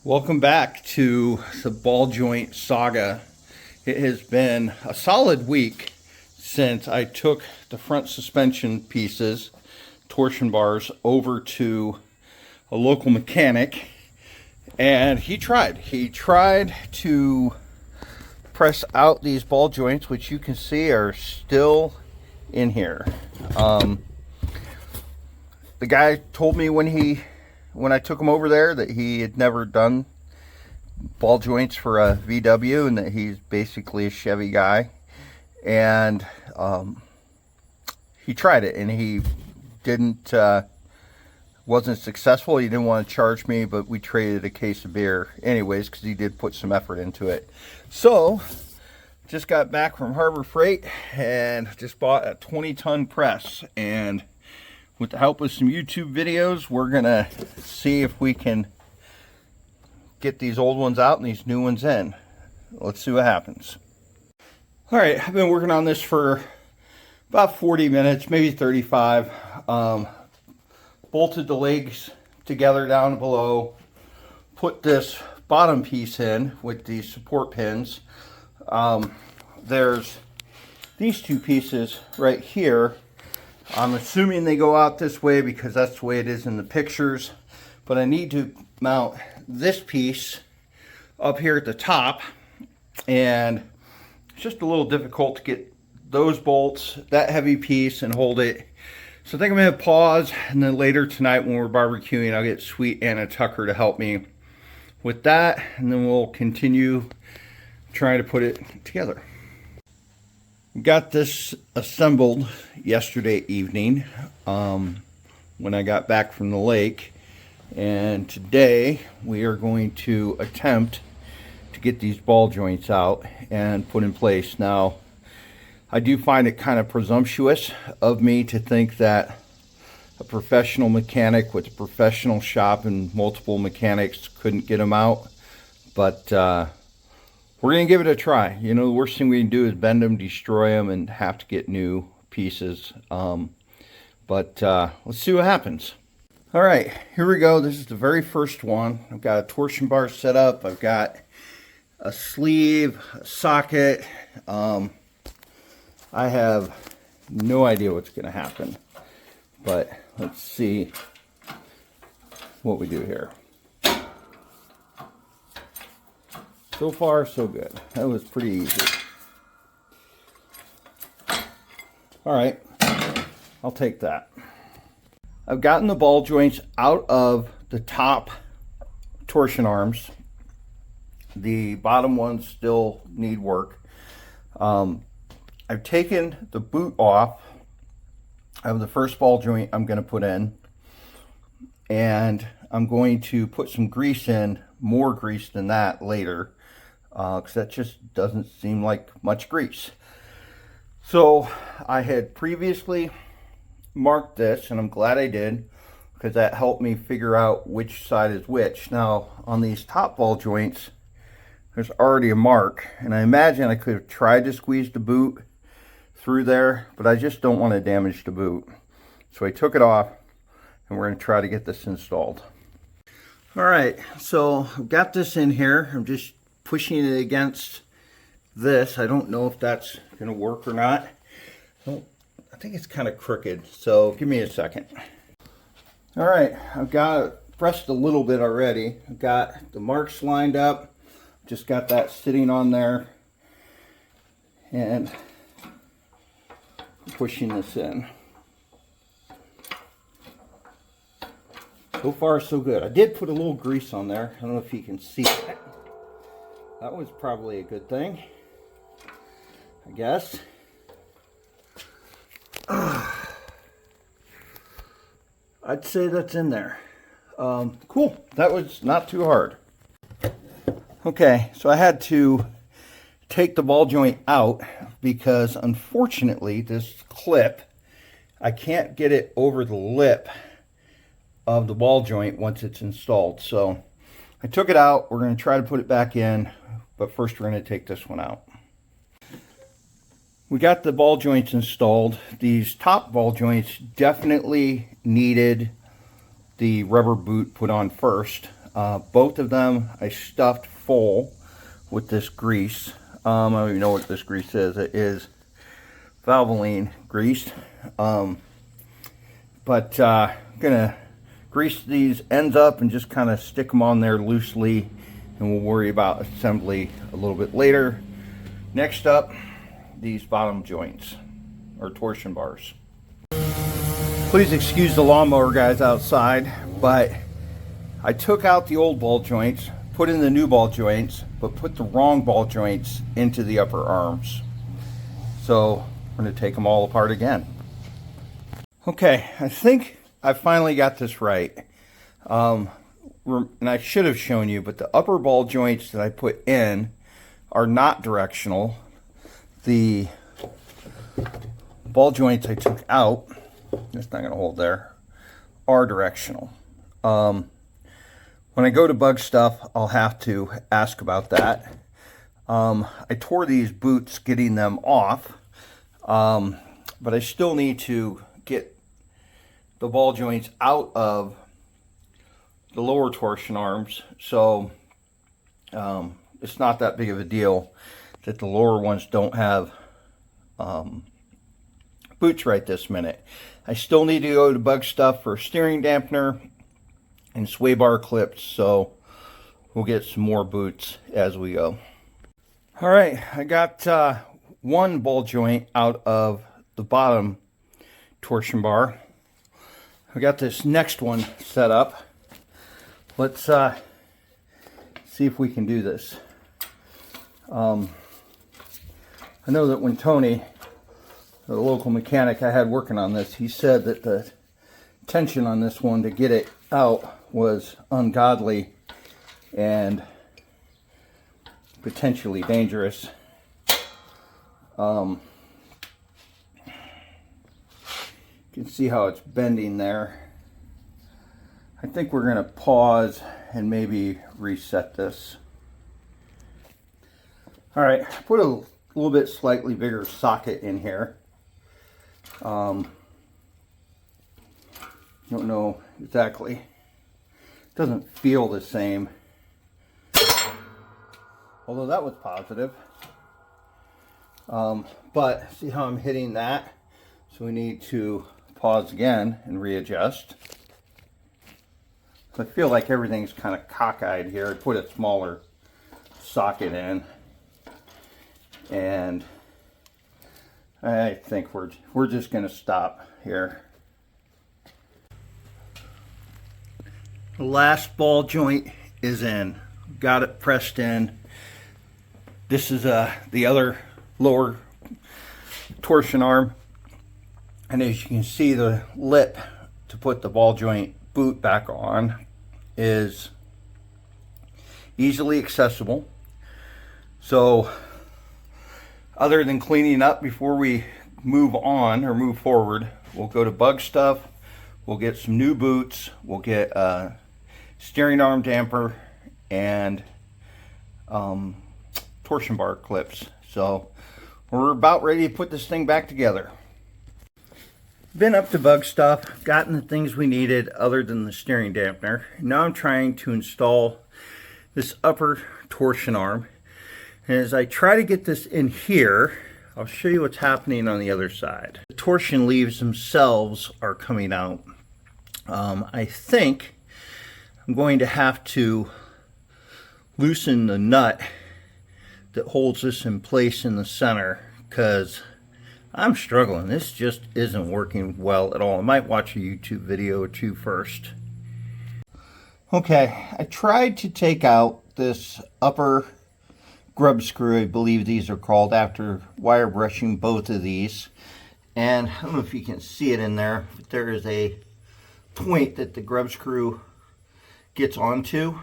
Welcome back to the ball joint saga. It has been a solid week since I took the front suspension pieces, torsion bars, over to a local mechanic, and he tried to press out these ball joints, which you can see are still in here. The guy told me when I took him over there that he had never done ball joints for a VW and that he's basically a Chevy guy. And he tried it and he wasn't successful. He didn't want to charge me, but we traded a case of beer anyways because he did put some effort into it. So just got back from Harbor Freight and just bought a 20-ton press, and with the help of some YouTube videos, we're gonna see if we can get these old ones out and these new ones in. Let's see what happens. All right, I've been working on this for about 40 minutes, maybe 35. Bolted the legs together down below, put this bottom piece in with these support pins. There's these two pieces right here. I'm assuming they go out this way because that's the way it is in the pictures, but I need to mount this piece up here at the top, and it's just a little difficult to get those bolts, that heavy piece, and hold it. So I think I'm going to pause, and then later tonight when we're barbecuing, I'll get sweet Anna Tucker to help me with that, and then we'll continue trying to put it together. Got this assembled yesterday evening when I got back from the lake, and today we are going to attempt to get these ball joints out and put in place. Now, I do find it kind of presumptuous of me to think that a professional mechanic with a professional shop and multiple mechanics couldn't get them out, but we're going to give it a try. You know, the worst thing we can do is bend them, destroy them, and have to get new pieces. But let's see what happens. All right, here we go. This is the very first one. I've got a torsion bar set up. I've got a sleeve, a socket. I have no idea what's going to happen. But let's see what we do here. So far, so good. That was pretty easy. All right, I'll take that. I've gotten the ball joints out of the top torsion arms. The bottom ones still need work. I've taken the boot off of the first ball joint I'm going to put in, and I'm going to put some grease in, more grease than that later. Because that just doesn't seem like much grease. So I had previously marked this, and I'm glad I did, because that helped me figure out which side is which. Now on these top ball joints, there's already a mark, and I imagine I could have tried to squeeze the boot through there, but I just don't want to damage the boot. So I took it off, and we're going to try to get this installed. All right, so I've got this in here. I'm just pushing it against this. I don't know if that's going to work or not. I think it's kind of crooked, so give me a second. All right, I've got it pressed a little bit already. I've got the marks lined up. Just got that sitting on there, and pushing this in. So far, so good. I did put a little grease on there. I don't know if you can see that. That was probably a good thing, I guess. I'd say that's in there. Cool. That was not too hard. Okay, so I had to take the ball joint out because unfortunately this clip, I can't get it over the lip of the ball joint once it's installed. So I took it out. We're going to try to put it back in, but first we're going to take this one out. We got the ball joints installed. These top ball joints definitely needed the rubber boot put on first. Both of them I stuffed full with this grease. I don't even know what this grease is. It is Valvoline grease. But I'm gonna grease these ends up and just kind of stick them on there loosely, and we'll worry about assembly a little bit later. Next up, these bottom joints, or torsion bars. Please excuse the lawnmower guys outside, but I took out the old ball joints, put in the new ball joints, but put the wrong ball joints into the upper arms. So I'm going to take them all apart again. Okay, I think I finally got this right. And I should have shown you, but the upper ball joints that I put in are not directional. The ball joints I took out, it's not going to hold there, are directional. When I go to bug stuff, I'll have to ask about that. I tore these boots getting them off, but I still need to get the ball joints out of the lower torsion arms, so it's not that big of a deal that the lower ones don't have boots right this minute. I still need to go to bug stuff for steering dampener and sway bar clips, so we'll get some more boots as we go. All right, I got one ball joint out of the bottom torsion bar. I got this next one set up. Let's see if we can do this. I know that when Tony, the local mechanic I had working on this, he said that the tension on this one to get it out was ungodly and potentially dangerous. You can see how it's bending there. I think we're going to pause and maybe reset this. All right, put a little bit slightly bigger socket in here. Don't know exactly. Doesn't feel the same. Although that was positive. But see how I'm hitting that? So we need to pause again and readjust. So I feel like everything's kind of cockeyed here. I put a smaller socket in, and I think we're just going to stop here. The last ball joint is in. Got it pressed in. This is the other lower torsion arm, and as you can see, the lip to put the ball joint boot back on is easily accessible. So other than cleaning up before we move on or move forward, we'll go to bug stuff, we'll get some new boots, we'll get a steering arm damper and torsion bar clips. So we're about ready to put this thing back together. Been up to bug stuff, gotten the things we needed other than the steering dampener. Now I'm trying to install this upper torsion arm. And as I try to get this in here, I'll show you what's happening on the other side. The torsion leaves themselves are coming out. I think I'm going to have to loosen the nut that holds this in place in the center, because I'm struggling. This just isn't working well at all. I might watch a YouTube video or two first. Okay, I tried to take out this upper grub screw, I believe these are called, after wire brushing both of these. And I don't know if you can see it in there, but there is a point that the grub screw gets onto.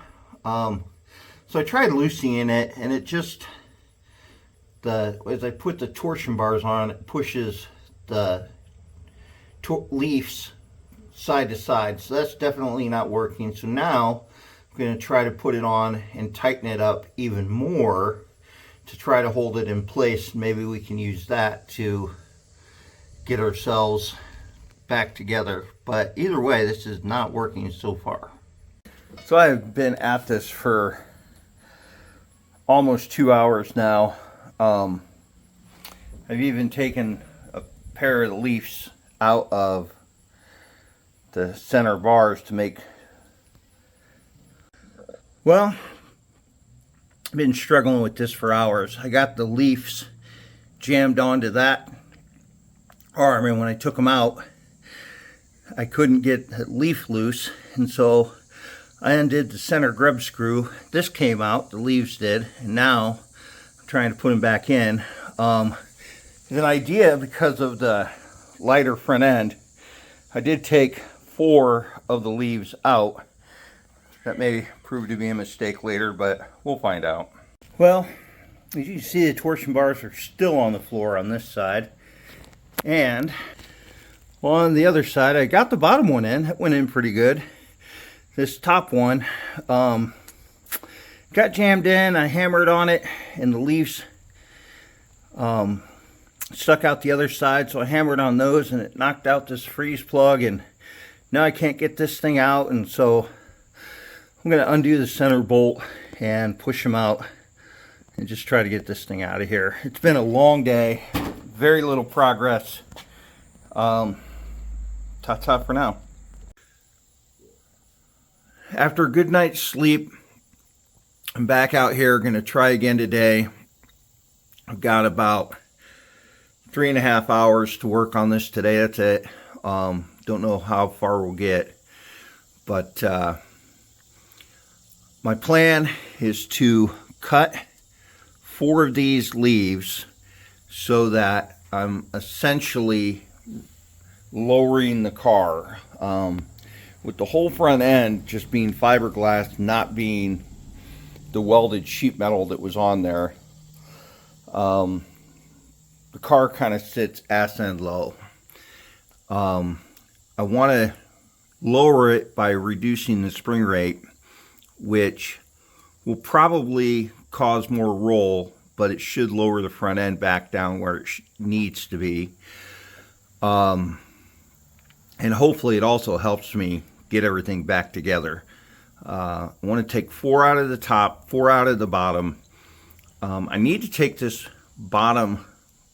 So I tried loosening it, and it just, as I put the torsion bars on, it pushes the leaves side to side. So that's definitely not working. So now I'm going to try to put it on and tighten it up even more to try to hold it in place. Maybe we can use that to get ourselves back together. But either way, this is not working so far. So I've been at this for almost 2 hours now. I've even taken a pair of the leaves out of the center bars to make. Well, I've been struggling with this for hours. I got the leaves jammed onto that arm, and when I took them out, I couldn't get the leaf loose, and so I undid the center grub screw. This came out, the leaves did, and now I'm trying to put them back in. There's an idea because of the lighter front end. I did take 4 of the leaves out. That may prove to be a mistake later, but we'll find out. Well, as you can see, the torsion bars are still on the floor on this side. And well, on the other side, I got the bottom one in. It went in pretty good. This top one got jammed in. I hammered on it, and the leaves stuck out the other side, so I hammered on those, and it knocked out this freeze plug, and now I can't get this thing out, and so I'm going to undo the center bolt and push them out and just try to get this thing out of here. It's been a long day, very little progress. Ta-ta for now. After a good night's sleep, I'm back out here, going to try again today. I've got about 3.5 hours to work on this today. That's it. Don't know how far we'll get, but my plan is to cut 4 of these leaves so that I'm essentially lowering the car. With the whole front end just being fiberglass, not being the welded sheet metal that was on there, the car kind of sits ass end low. I want to lower it by reducing the spring rate, which will probably cause more roll, but it should lower the front end back down where it needs to be. And hopefully it also helps me get everything back together. I want to take 4 out of the top, 4 out of the bottom. I need to take this bottom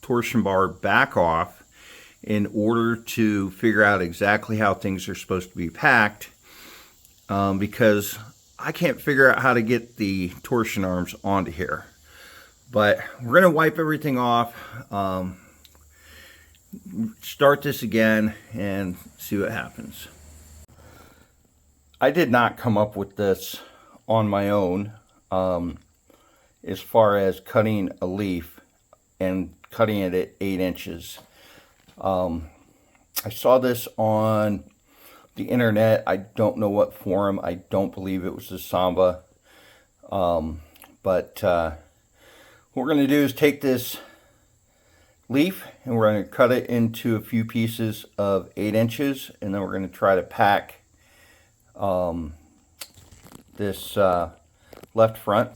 torsion bar back off in order to figure out exactly how things are supposed to be packed, because I can't figure out how to get the torsion arms onto here. But we're going to wipe everything off, start this again, and see what happens. I did not come up with this on my own, as far as cutting a leaf and cutting it at 8 inches. I saw this on the internet. I don't know what forum. I don't believe it was the Samba. But what we're going to do is take this leaf and we're going to cut it into a few pieces of 8 inches, and then we're going to try to pack this left front.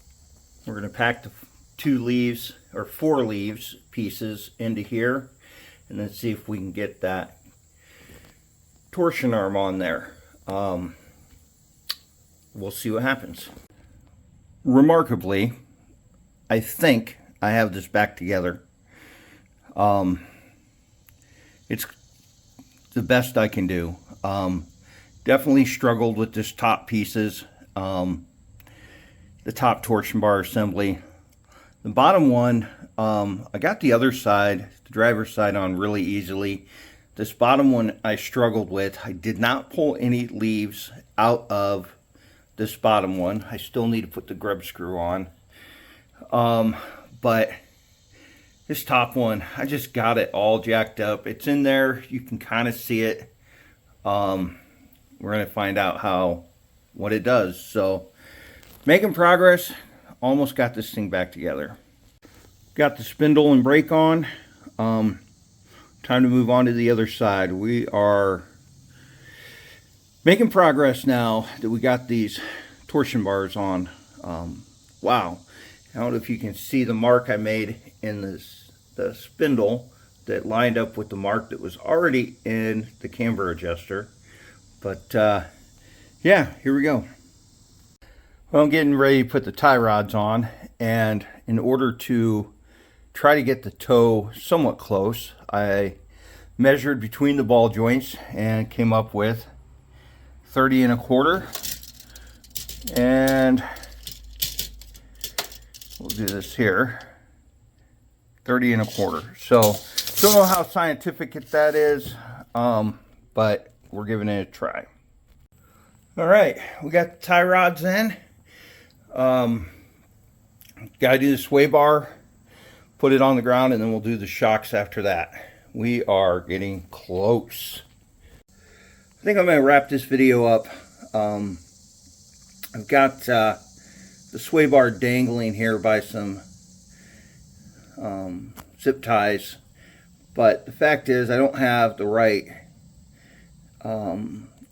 We're going to pack the 2 leaves or 4 leaves pieces into here, and then see if we can get that torsion arm on there. We'll see what happens. Remarkably, I think I have this back together. It's the best I can do. Definitely struggled with this top pieces, the top torsion bar assembly. The bottom one, I got the other side, the driver's side, on really easily. This bottom one I struggled with. I did not pull any leaves out of this bottom one. I still need to put the grub screw on. But this top one, I just got it all jacked up. It's in there. You can kind of see it. We're going to find out what it does. So, making progress. Almost got this thing back together. Got the spindle and brake on. Time to move on to the other side. We are making progress now that we got these torsion bars on. Wow. I don't know if you can see the mark I made in the spindle that lined up with the mark that was already in the camber adjuster. But yeah, here we go. Well, I'm getting ready to put the tie rods on, and in order to try to get the toe somewhat close, I measured between the ball joints and came up with 30 1/4, and we'll do this here, 30 1/4. So don't know how scientific that is, but we're giving it a try. All right, we got the tie rods in. Gotta do the sway bar, put it on the ground, and then we'll do the shocks after that. We are getting close. I think I'm gonna wrap this video up. I've got the sway bar dangling here by some zip ties, but the fact is I don't have the right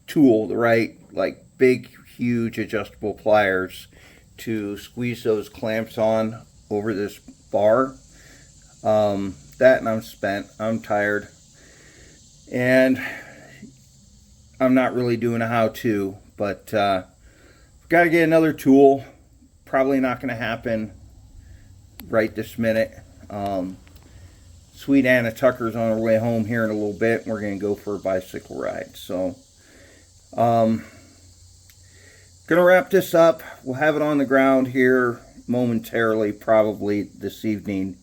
tool, the right like big huge adjustable pliers to squeeze those clamps on over this bar. That, and I'm spent, I'm tired, and I'm not really doing a how-to, but got to get another tool. Probably not going to happen right this minute. Sweet Anna Tucker's on her way home here in a little bit, and we're going to go for a bicycle ride. So gonna wrap this up. We'll have it on the ground here momentarily, probably this evening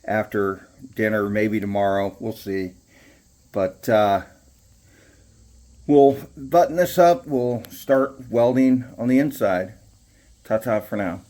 after dinner, maybe tomorrow, we'll see. But we'll button this up, we'll start welding on the inside. Ta-ta for now.